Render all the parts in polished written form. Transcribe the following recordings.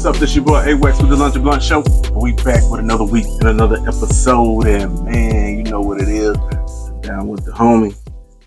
up? This your boy A-Wax with the Lunch and Blunt Show. We back with another week and another episode, and man, you know what it is. Down with the homie.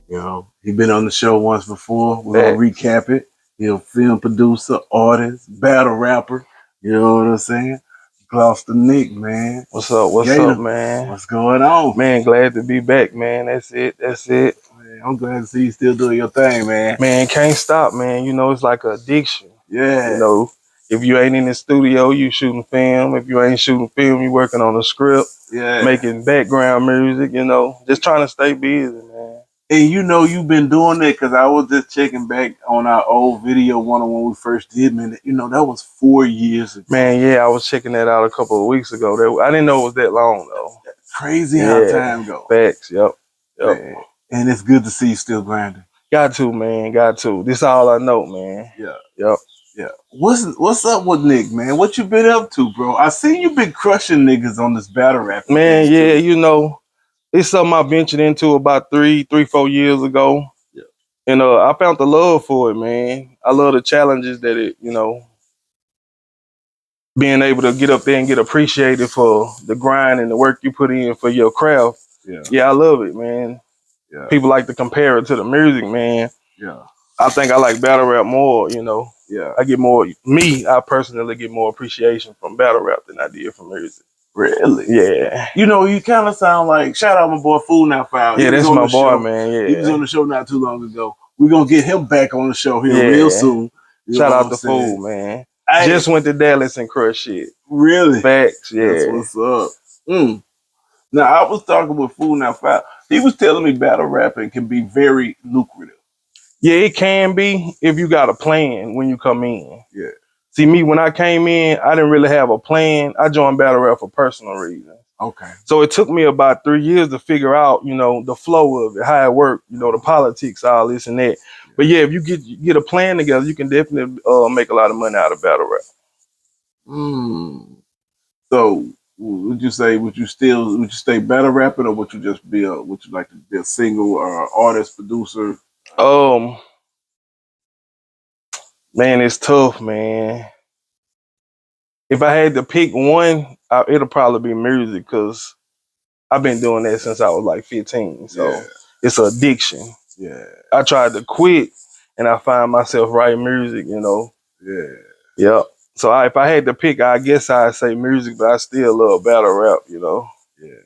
You know, he been on the show once before. We're gonna recap it. He's a film producer, artist, battle rapper. You know what I'm saying? Gloster Nick, man. What's up? What's Gator, up, man? what's going on? Man, glad to be back, man. That's it. Man, I'm glad to see you still doing your thing, man. Man, can't stop, man. You know, it's like an addiction. Yeah. You know, if you ain't in the studio, you shooting film. If you ain't shooting film, you working on a script. Yeah. Making background music, you know, just trying to stay busy, man. And you know you've been doing it because I was just checking back on our old video one when we first did, man. You know, that was 4 years ago. Man, yeah, I was checking that out a couple of weeks ago. I didn't know it was that long, though. Crazy how time goes. Facts, yep. Man. And it's good to see you still grinding. Got to, man, got to. This all I know, man. Yeah. Yep. Yeah. What's up with Nick, man? What you been up to, bro? I seen you been crushing niggas on this battle rap. Man, yeah, you know, it's something I ventured into about 4 years ago. Yeah. And I found the love for it, man. I love the challenges that it, you know, being able to get up there and get appreciated for the grind and the work you put in for your craft. Yeah. Yeah, I love it, man. Yeah. People like to compare it to the music, man. Yeah. I think I like battle rap more, you know. Yeah. I personally get more appreciation from battle rap than I did from music. Really? Yeah. You know, you kind of sound like, shout out my boy Fool Now Foul. Yeah, that's my boy, man. Yeah. He was on the show not too long ago. We're going to get him back on the show here real soon. Shout out to Fool, man. Just went to Dallas and crushed shit. Really? Facts, yeah. That's what's up. Now, I was talking with Fool Now Foul. He was telling me battle rapping can be very lucrative. Yeah, it can be if you got a plan when you come in. Yeah. See, me, when I came in, I didn't really have a plan. I joined battle rap for personal reasons. Okay. So it took me about 3 years to figure out, you know, the flow of it, how it worked, you know, the politics, all this and that. Yeah. But yeah, if you get a plan together, you can definitely make a lot of money out of battle rap. So would you stay battle rapping, or would you just would you like to be a single or artist, producer? Man, it's tough, man. If I had to pick one, it'll probably be music, because I've been doing that since I was like 15. So it's an addiction. Yeah. I tried to quit and I find myself writing music, you know. Yeah. Yep. So if I had to pick, I guess I'd say music, but I still love battle rap, you know. Yeah.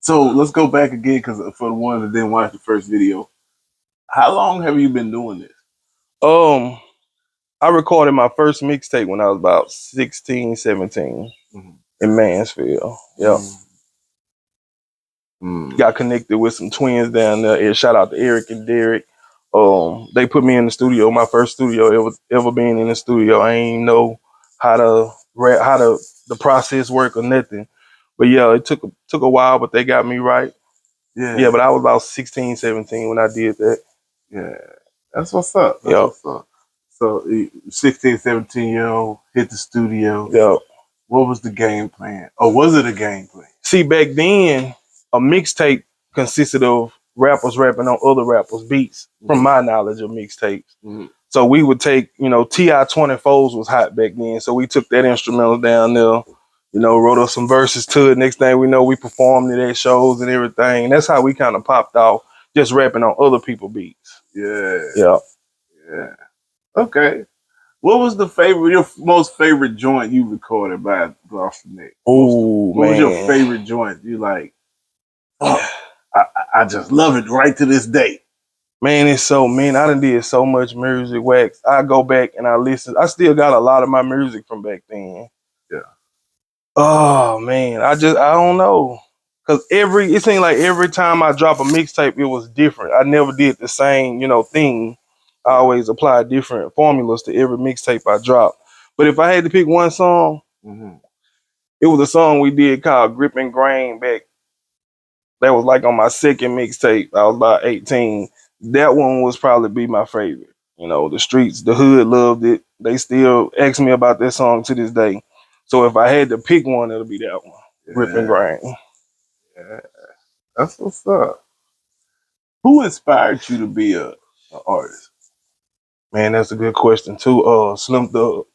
So let's go back again, because for the ones that didn't watch the first video, how long have you been doing this? I recorded my first mixtape when I was about 16, 17 in Mansfield. Yep. Got connected with some twins down there. And shout out to Eric and Derek. They put me in the studio, my first studio ever being in the studio. I ain't know how the process work or nothing. But yeah, it took a while, but they got me right. Yeah, but I was about 16, 17 when I did that. Yeah. That's what's up. That's what's up. So 16, 17-year-old, hit the studio. Yep. What was the game plan? Or was it a game plan? See, back then, a mixtape consisted of rappers rapping on other rappers' beats, from my knowledge of mixtapes. So we would take, you know, TI-24s was hot back then. So we took that instrumental down there, you know, wrote up some verses to it. Next thing we know, we performed it at shows and everything. And that's how we kind of popped off, just rapping on other people's beats. Yeah. Yeah. Yeah. Okay. What was your most favorite joint you recorded by Gloster Nick? Oh, man. What was your favorite joint? You like, I just love it right to this day. Man, it's so mean. I done did so much music, Wax. I go back and I listen. I still got a lot of my music from back then. Yeah. Oh, man. I don't know. Because it seemed like every time I drop a mixtape, it was different. I never did the same, you know, thing. I always apply different formulas to every mixtape I drop. But if I had to pick one song, it was a song we did called Grip and Grain back. That was like on my second mixtape. I was about 18. That one was probably be my favorite. You know, the streets, the hood loved it. They still ask me about that song to this day. So if I had to pick one, it'll be that one. Grip and Grain. Yeah. That's what's up. Who inspired you to be an artist? Man, that's a good question too. Slim Thug.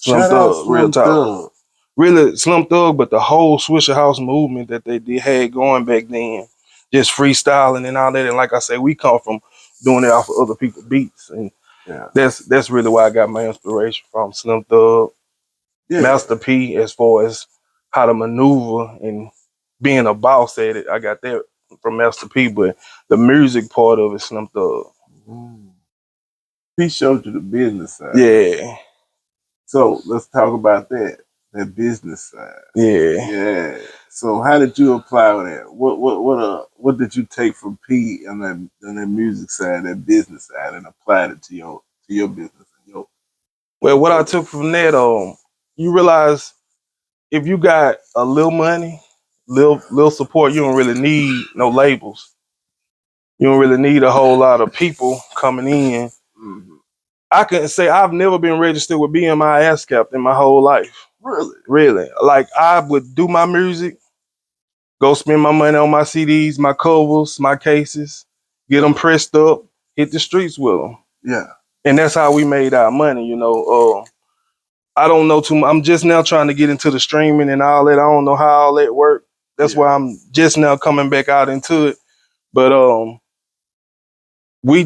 Slim Shout out Thug, real Slim talk. Thug. Really, Slim Thug, but the whole Swisher House movement that they had going back then, just freestyling and all that. And like I say, we come from doing it off of other people's beats, and Yeah. that's really where I got my inspiration from. Slim Thug, Yeah. Master P, as far as how to maneuver and being a boss at it, I got that from Master P. But the music part of it, Slim Thug. He showed you the business side. Yeah. So let's talk about that business side. Yeah. Yeah. So how did you apply that? What did you take from P on that music side, that business side, and applied it to your business and your Well, what I took from that, you realize if you got a little money, little support, you don't really need no labels. You don't really need a whole lot of people coming in. Mm-hmm. I couldn't say I've never been registered with BMI ASCAP in my whole life. Really? Really. Like I would do my music, go spend my money on my CDs, my covers, my cases, get them pressed up, hit the streets with them. Yeah. And that's how we made our money, you know. I don't know too much. I'm just now trying to get into the streaming and all that. I don't know how all that work. That's why I'm just now coming back out into it. But we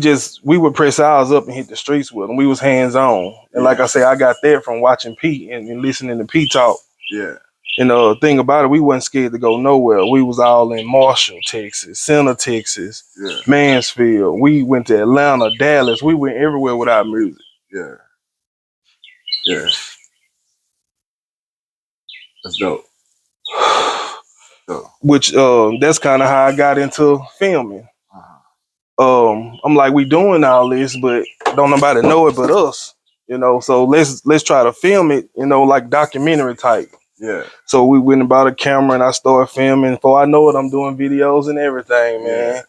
would press ours up and hit the streets with them. We was hands on. And like I say, I got that from watching Pete and listening to Pete talk. Yeah. And the thing about it, we wasn't scared to go nowhere. We was all in Marshall, Texas, Center, Texas, Mansfield. We went to Atlanta, Dallas. We went everywhere with our music. Yeah. Yeah. That's dope. Which that's kind of how I got into filming. I'm like, we doing all this, but don't nobody know it but us, you know. So let's try to film it, you know, like documentary type. Yeah. So we went and bought a camera and I started filming. Before I know it, I'm doing videos and everything, man.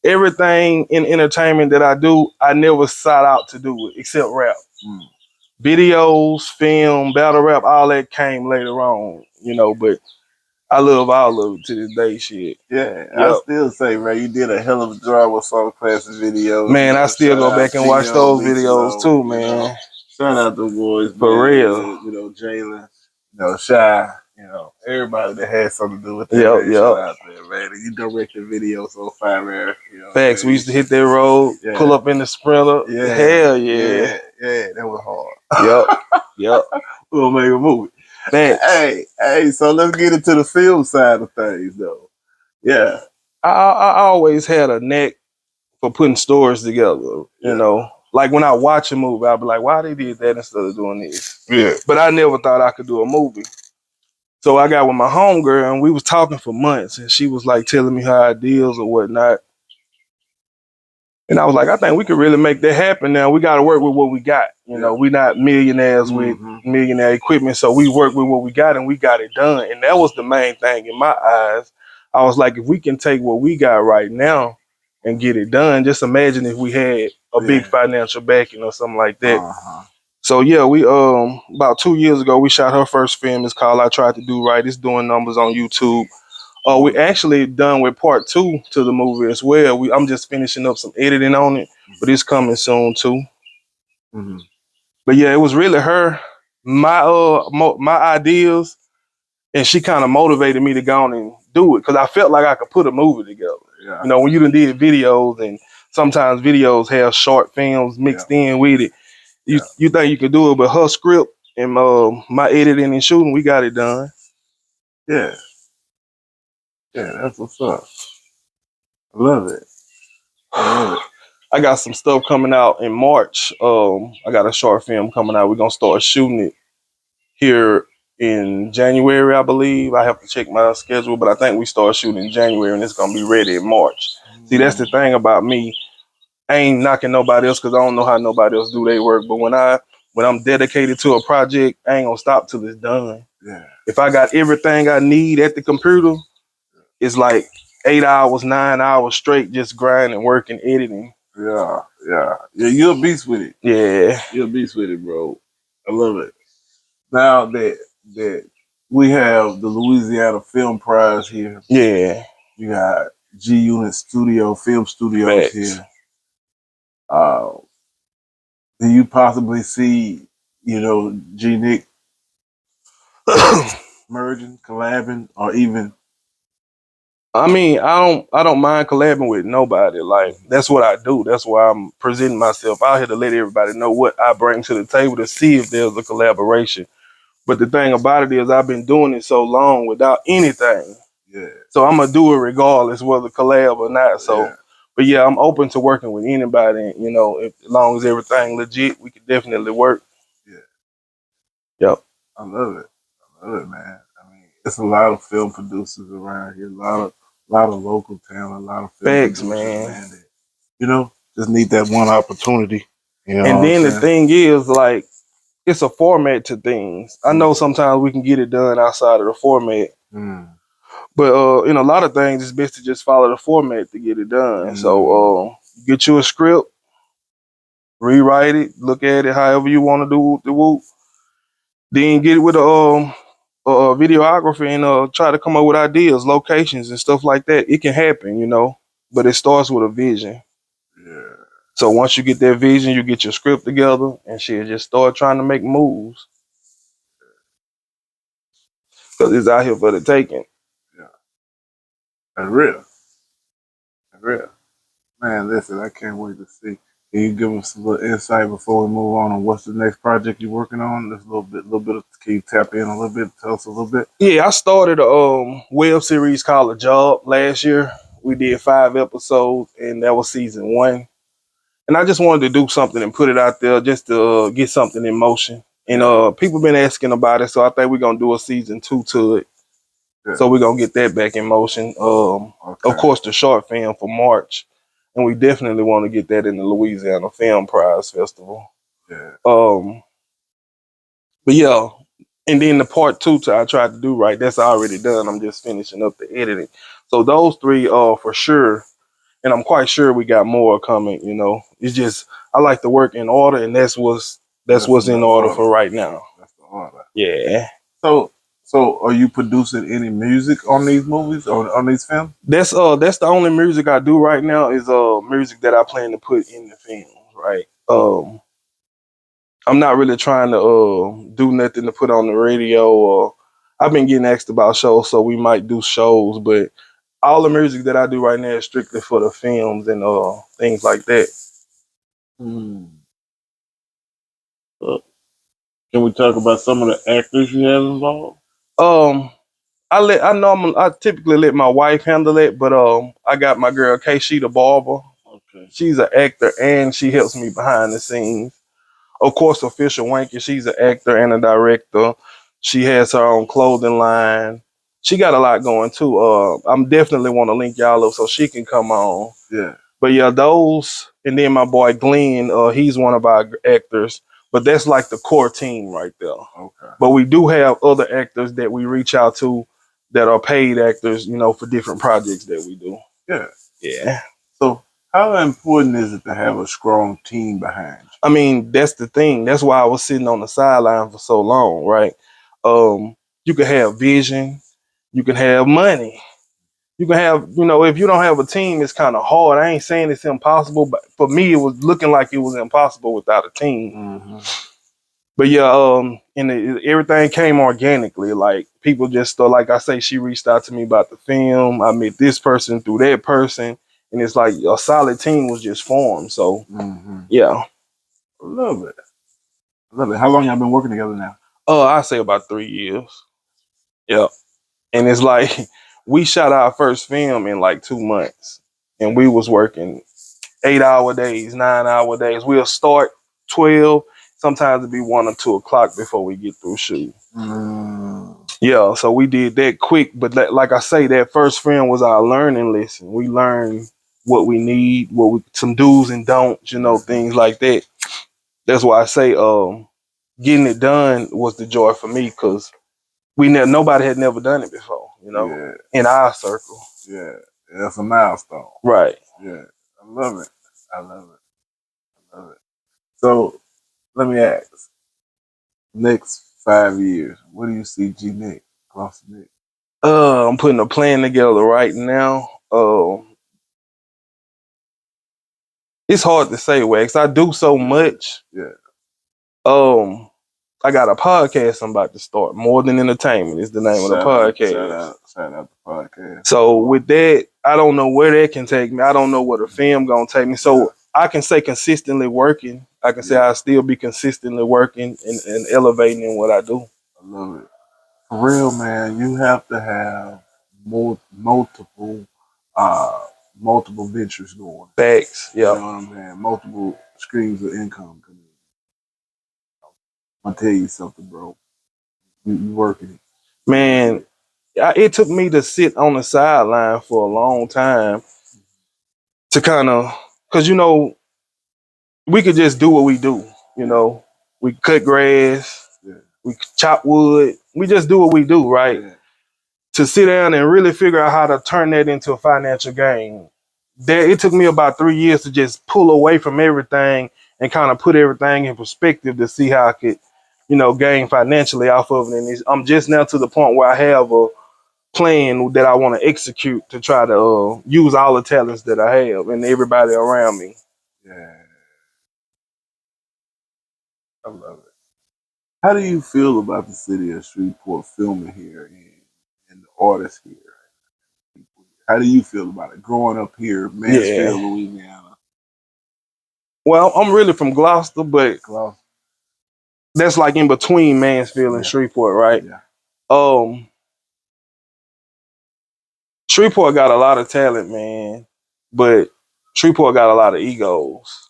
Everything in entertainment that I do, I never sought out to do it except rap. Videos, film, battle rap, all that came later on, you know, but I love all of it to this day, shit. Yeah, I still say, man, you did a hell of a job with some classic videos. Man, I still go back and watch those videos too, man. You know, shout out to the boys, for man. real. You know, Jalen, you know, Shy, you know, everybody that had something to do with that. Shout out there, man. You directed videos on Fire, you know. Facts. We used to hit that road, pull up in the Sprinter. Yeah. Hell yeah. Yeah, that was hard. Yep. We'll make a movie. Thanks. Hey, so let's get into the film side of things, though. Yeah. I always had a knack for putting stories together, you know. Like when I watch a movie, I'll be like, why they did that instead of doing this? Yeah. But I never thought I could do a movie. So I got with my homegirl and we was talking for months and she was like telling me her ideas or whatnot. And I was like, I think we could really make that happen now. We got to work with what we got. You know, we not millionaires with millionaire equipment. So we work with what we got and we got it done. And that was the main thing in my eyes. I was like, if we can take what we got right now and get it done, just imagine if we had a big financial backing or something like that. So yeah, we about 2 years ago, we shot her first film. It's called I Tried to Do Right. It's doing numbers on YouTube. We actually done with part 2 to the movie as well. I'm just finishing up some editing on it, but it's coming soon too. But yeah, it was really her, my ideas, and she kind of motivated me to go on and do it because I felt like I could put a movie together. You know, when you done did videos, and sometimes videos have short films mixed in with it. You think you could do it, but her script and my editing and shooting, we got it done. Yeah, that's what's up. I love it. I got some stuff coming out in March. I got a short film coming out. We're gonna start shooting it here in January, I believe. I have to check my schedule, but I think we start shooting in January and it's gonna be ready in March. See, that's the thing about me. I ain't knocking nobody else because I don't know how nobody else do their work. But when I'm dedicated to a project, I ain't gonna stop till it's done. Yeah. If I got everything I need at the computer, it's like 8 hours, 9 hours straight, just grinding, working, editing. Yeah. You're a beast with it. Yeah. You're a beast with it, bro. I love it. Now that we have the Louisiana Film Prize here. Yeah. You got G Unit Film Studios here. Do you possibly see, you know, G Nick merging, collabing, or even? I mean, I don't mind collabing with nobody. Like that's what I do. That's why I'm presenting myself out here to let everybody know what I bring to the table to see if there's a collaboration. But the thing about it is I've been doing it so long without anything. Yeah, So I'm gonna do it regardless whether collab or not. So yeah, but yeah, I'm open to working with anybody, and, you know, if, as long as everything legit, we can definitely work. yeah. Yep. I love it. I love it, man. I mean, it's a lot of film producers around here. A lot of local talent. A lot of film Facts, producers, man. man. That just need that one opportunity. You know what And I'm then the saying? thing is, like, it's a format to things. I know sometimes we can get it done outside of the format, Mm, but in a lot of things, it's best to just follow the format to get it done. mm, So get you a script, rewrite it, look at it however you want to do the whoop. Then get it with a videographer and try to come up with ideas, locations, and stuff like that. It can happen, you know, but it starts with a vision. yeah. So once you get that vision, you get your script together and shit, just start trying to make moves because it's out here for the taking. Yeah. That's real. That's real. Man, listen, I can't wait to see. Can you give us a little insight before we move on what's the next project you're working on? Just a little bit of, can you tap in a little bit, tell us a little bit? Yeah, I started a web series called A Job last year. We did 5 episodes, and that was season 1. And I just wanted to do something and put it out there just to get something in motion. And Yeah, people been asking about it, so I think we're gonna do a season 2 to it. yeah. So we're gonna get that back in motion. Of Okay. course, the short film for March, and we definitely want to get that in the Louisiana Film Prize Festival. Yeah, Um, but yeah, and then the part 2 to I tried to do right. That's already done. I'm just finishing up the editing. So those 3 are for sure, and I'm quite sure we got more coming. You know, it's just I like to work in order, and that's that's what's the in order order. for right now. That's the order. Yeah. So, so are you producing any music on these movies or on these films? That's the only music I do right now is music that I plan to put in the films, right? I'm not really trying to do nothing to put on the radio or I've been getting asked about shows, so we might do shows, but all the music that I do right now is strictly for the films and things like that. Hmm. Uh, can we talk about some of the actors you have involved? Um I typically let my wife handle it, but I got my girl Kay, she the barber. Okay. She's an actor and she helps me behind the scenes. Of course, Official Wanky, she's an actor and a director. She has her own clothing line. She got a lot going too. I'm definitely want to link y'all up so she can come on. Yeah. But yeah, those and then my boy Glenn, he's one of our actors. But that's like the core team right there. Okay. But we do have other actors that we reach out to that are paid actors, you know, for different projects that we do. Yeah. Yeah. So, how important is it to have a strong team behind I mean, that's the thing. That's why I was sitting on the sideline for so long, right? Um, you can have vision, you can have money, you can have, you know, if you don't have a team, it's kind of hard. I ain't saying it's impossible, but for me, it was looking like it was impossible without a team. you? Mm-hmm. But yeah, everything came organically. Like people just like I say, she reached out to me about the film. I met this person through that person, and it's like a solid team was just formed. So Mm-hmm. yeah, I love it. I love it. How long y'all been working together now? I say about 3 years. Yeah. And it's like we shot our first film in like 2 months, and we was working 8 hour days, 9 hour days. We'll start 12. Sometimes it'd be 1 or 2 o'clock before we get through shooting. Mm. Yeah, so we did that quick. But like I say, that first film was our learning lesson. We learned what we need, some do's and don'ts, you know, things like that. That's why I say, getting it done was the joy for me because nobody had never done it before, you know, Yeah. in our circle. Yeah. That's a milestone. Right. Yeah. I love it. I love it. I love it. So let me ask, next 5 years, what do you see G Nick, Gloster Nick? I'm putting a plan together right now. It's hard to say, Wax. I do so much. Yeah. Um, I got a podcast I'm about to start. More Than Entertainment is the name of the podcast. Shout out the podcast. So with that, I don't know where that can take me. I don't know where the film gonna take me. So I can say consistently working. I can say I still be consistently working and elevating in what I do. I love it. For real, man, you have to have multiple ventures going. Facts. Yeah. You know what I'm saying? Multiple streams of income coming in. I'll tell you something, bro. You working it. Man, it took me to sit on the sideline for a long time to kind of, because we could just do what we do. We cut grass, we chop wood, we just do what we do, right? Yeah. To sit down and really figure out how to turn that into a financial gain. It took me about 3 years to just pull away from everything and kind of put everything in perspective to see how I could, gain financially off of it. And I'm just now to the point where I have a plan that I want to execute to try to use all the talents that I have and everybody around me. Yeah. I love it. How do you feel about the city of Shreveport filming here and the artists here? How do you feel about it? Growing up here, Mansfield, Louisiana. Well, I'm really from Gloster, but that's like in between Mansfield and Shreveport, right? Yeah. Shreveport got a lot of talent, man, but Shreveport got a lot of egos.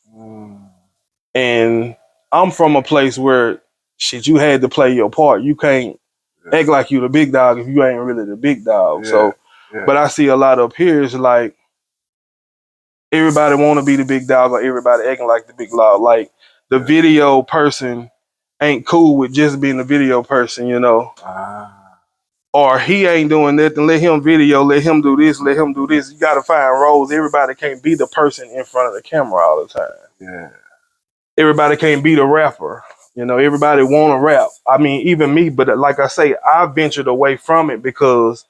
And I'm from a place where you had to play your part. You can't act like you the big dog if you ain't really the big dog. But I see a lot of peers like everybody want to be the big dog or everybody acting like the big dog. Like the video person ain't cool with just being a video person, Or he ain't doing nothing. Let him video. Let him do this. Let him do this. You got to find roles. Everybody can't be the person in front of the camera all the time. Yeah. Everybody can't be the rapper. Everybody want to rap. I mean, even me. But like I say, I ventured away from it because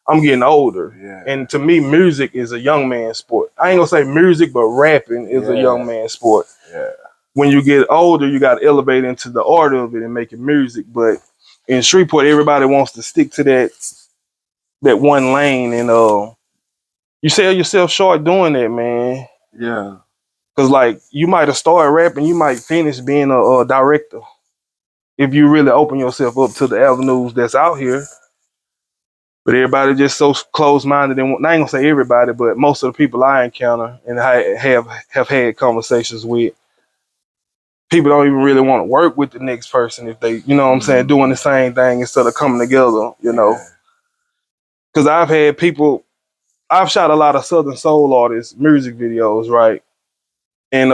I'm getting older. Yeah. And to me, music is a young man's sport. I ain't gonna say music, but rapping is a young man's sport. Yeah. When you get older, you got to elevate into the art of it and make it music. But in Shreveport, everybody wants to stick to that one lane, and you sell yourself short doing that, man. Yeah. Cause like you might have started rapping, you might finish being a director if you really open yourself up to the avenues that's out here. But everybody just so close-minded, and I ain't gonna say everybody, but most of the people I encounter and I have had conversations with, people don't even really want to work with the next person if they, what I'm saying, doing the same thing instead of coming together, Because I've shot a lot of Southern Soul artists music videos, right? And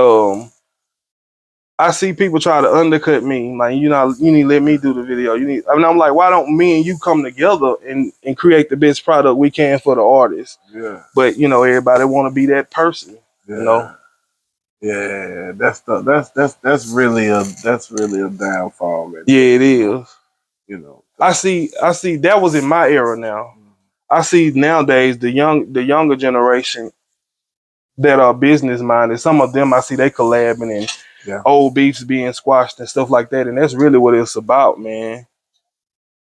I see people try to undercut me, like, you need to let me do the video. I'm like, why don't me and you come together and create the best product we can for the artist? Yeah. But everybody want to be that person, Yeah, that's really a downfall, man. Yeah, it is. I see that was in my era now. I see nowadays the younger generation that are business minded. Some of them I see they collabing and old beefs being squashed and stuff like that. And that's really what it's about, man.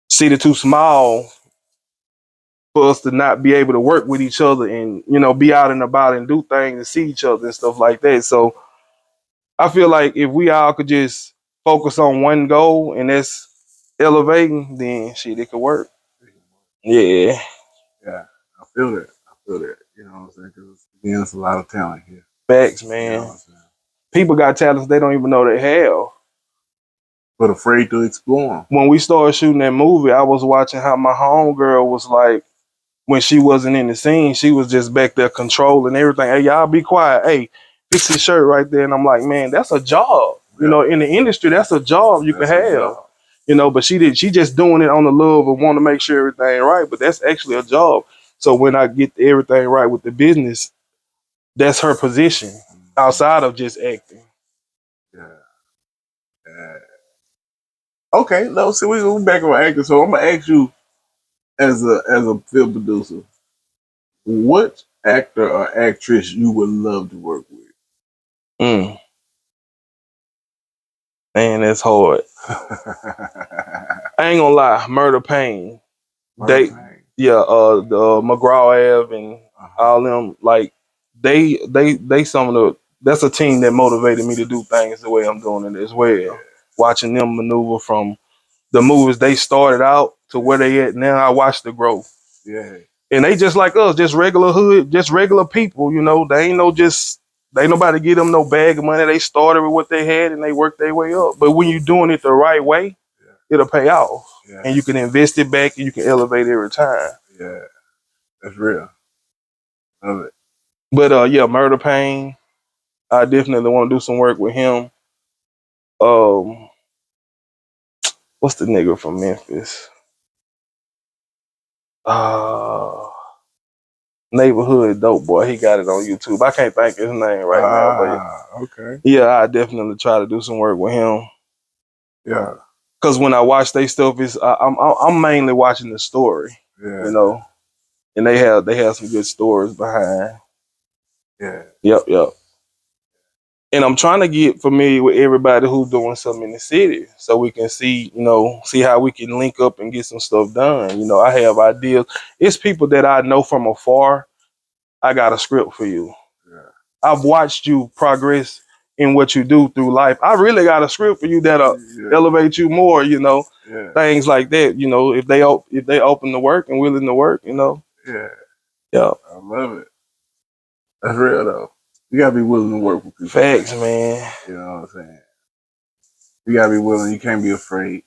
City too small for us to not be able to work with each other and, be out and about and do things and see each other and stuff like that. So I feel like if we all could just focus on one goal and that's elevating, then shit, it could work. Yeah. Yeah. I feel that. You know what I'm saying? Because there's a lot of talent here. Facts, man. People got talents they don't even know they have. But afraid to explore them. When we started shooting that movie, I was watching how my homegirl was like, when she wasn't in the scene, she was just back there controlling everything. Hey, y'all be quiet. Hey, fix his shirt right there. And I'm like, man, that's a job. In the industry, that's a job you can have. But she just doing it on the love and want to make sure everything right. But that's actually a job. So when I get everything right with the business, that's her position outside of just acting. Yeah. Okay, let's see. We're back on acting. So I'm gonna ask you, as a film producer, what actor or actress you would love to work with? Man, that's hard. I ain't gonna lie, Murder Pain. Murder They, Pain. yeah, the McGraw Ave and all them, like they some of the. That's a team that motivated me to do things the way I'm doing it as well. Yeah. Watching them maneuver from the movies they started out to where they at now, I watched the growth. Yeah. And they just like us, just regular hood, just regular people, you know. They ain't no just they ain't nobody give them no bag of money. They started with what they had and they worked their way up. But when you're doing it the right way, it'll pay off. Yeah. And you can invest it back and you can elevate every time. Yeah. That's real. Love it. But yeah, Murder Pain. I definitely want to do some work with him. What's the nigga from Memphis? Neighborhood Dope Boy. He got it on YouTube. I can't think his name right now, but okay. yeah, I definitely try to do some work with him. Yeah. Cause when I watch they stuff, I'm mainly watching the story, Yeah. you know, and they have some good stories behind. Yeah. Yep. And I'm trying to get familiar with everybody who's doing something in the city, so we can see, see how we can link up and get some stuff done. You know, I have ideas. It's people that I know from afar. I got a script for you. Yeah. I've watched you progress in what you do through life. I really got a script for you that'll elevate you more. You know, things like that. You know, if they open to work and willing to work. You know. Yeah. I love it. That's real though. You gotta be willing to work with people. Facts, man. You know what I'm saying? You gotta be willing. You can't be afraid.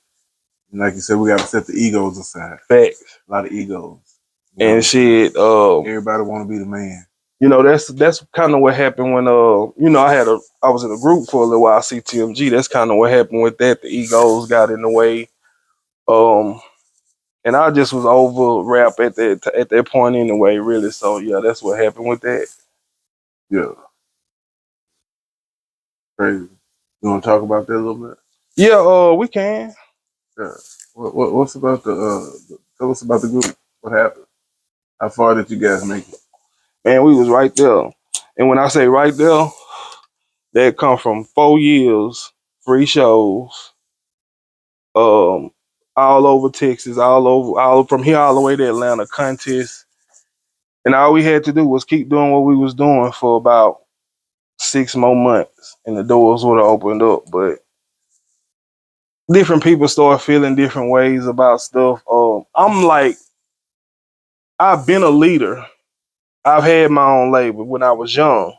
And like you said, we gotta set the egos aside. Facts. A lot of egos. And shit. Everybody want to be the man. You know, that's kind of what happened when I was in a group for a little while, CTMG. That's kind of what happened with that. The egos got in the way. And I just was over rap at that point anyway, really. So yeah, that's what happened with that. Yeah. Crazy. You want to talk about that a little bit? Yeah, we can. Yeah. What's about tell us about the group. What happened? How far did you guys make it? Man, we was right there. And when I say right there, that come from 4 years, free shows, all over Texas, all from here all the way to Atlanta, contests. And all we had to do was keep doing what we was doing for about 6 more months, and the doors would have opened up. But different people start feeling different ways about stuff. I'm like, I've been a leader. I've had my own label when I was young.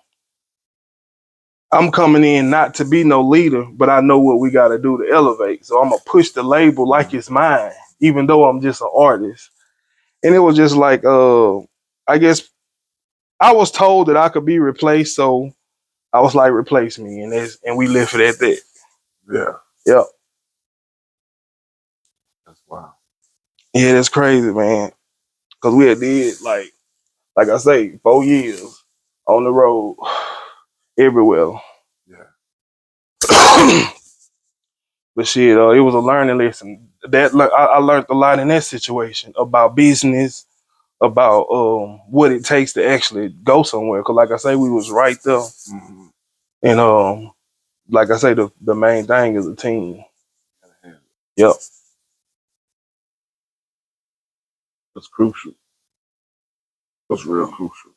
I'm coming in not to be no leader, but I know what we got to do to elevate. So I'm gonna push the label like it's mine, even though I'm just an artist. And it was just like, I guess I was told that I could be replaced, so I was like, replace me, and we left it at that. Yeah. Yep. That's wild. Yeah, that's crazy, man. Cause we had did like I say, 4 years on the road, everywhere. Yeah. But shit, it was a learning lesson. I learned a lot in that situation about business, about what it takes to actually go somewhere. Cause like I say, we was right there, and like I say, the main thing is a team. Yep. That's crucial. That's real crucial.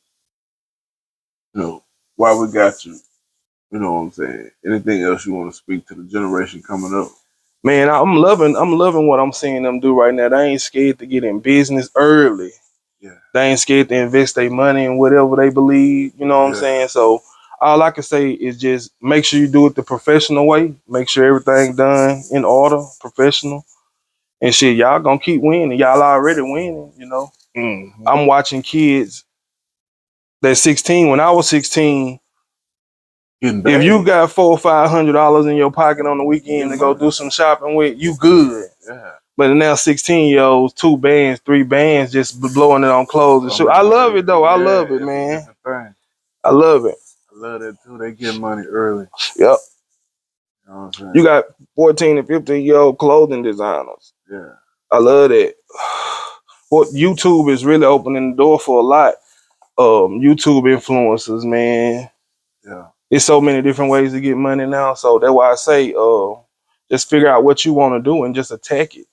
You know, while we got you, you know what I'm saying? Anything else you want to speak to the generation coming up? Man, I'm loving what I'm seeing them do right now. They ain't scared to get in business early. Yeah. They ain't scared to invest their money in whatever they believe. You know what I'm saying? So all I can say is just make sure you do it the professional way. Make sure everything done in order, professional. And shit, y'all gonna keep winning. Y'all already winning, you know. I'm watching kids that's 16. When I was 16, if you got $400 or $500 in your pocket on the weekend to go do some shopping with, you good. Yeah. But now 16-year-olds, 2 bands, 3 bands, just blowing it on clothes and shoes. I love it though. I love it, man. I love it. I love that too. They get money early. Yep. You know what I'm saying? You got 14 and 15-year-old clothing designers. Yeah. I love that. What YouTube is really opening the door for a lot. YouTube influencers, man. Yeah. It's so many different ways to get money now. So that's why I say, just figure out what you want to do and just attack it.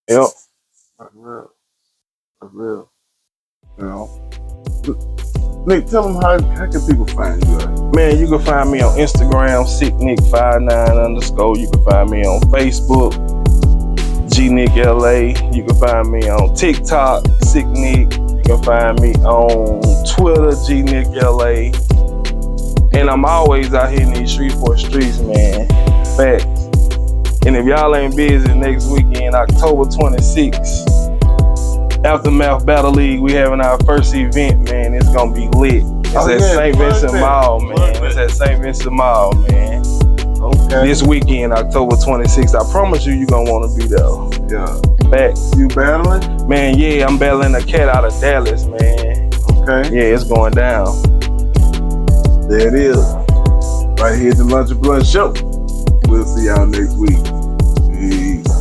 Yep. That's real. That's real. You know. Nick, tell them how can people find you at? Man, you can find me on Instagram, sicknick59_. You can find me on Facebook, GNickLA. You can find me on TikTok, sicknick. You can find me on Twitter, GNickLA. And I'm always out here in these Shreveport streets, man. Facts. And if y'all ain't busy, next weekend, October 26th, Aftermath Battle League, we having our first event, man. It's gonna be lit. It's at St. Vincent Mall, man. It's at St. Vincent Mall, man. Okay. This weekend, October 26th. I promise you, you're gonna want to be there. Yeah. Facts. You battling? Man, yeah, I'm battling a cat out of Dallas, man. Okay. Yeah, it's going down. There it is. Right here at the Lunch and Blunt Show. We'll see y'all next week. Peace.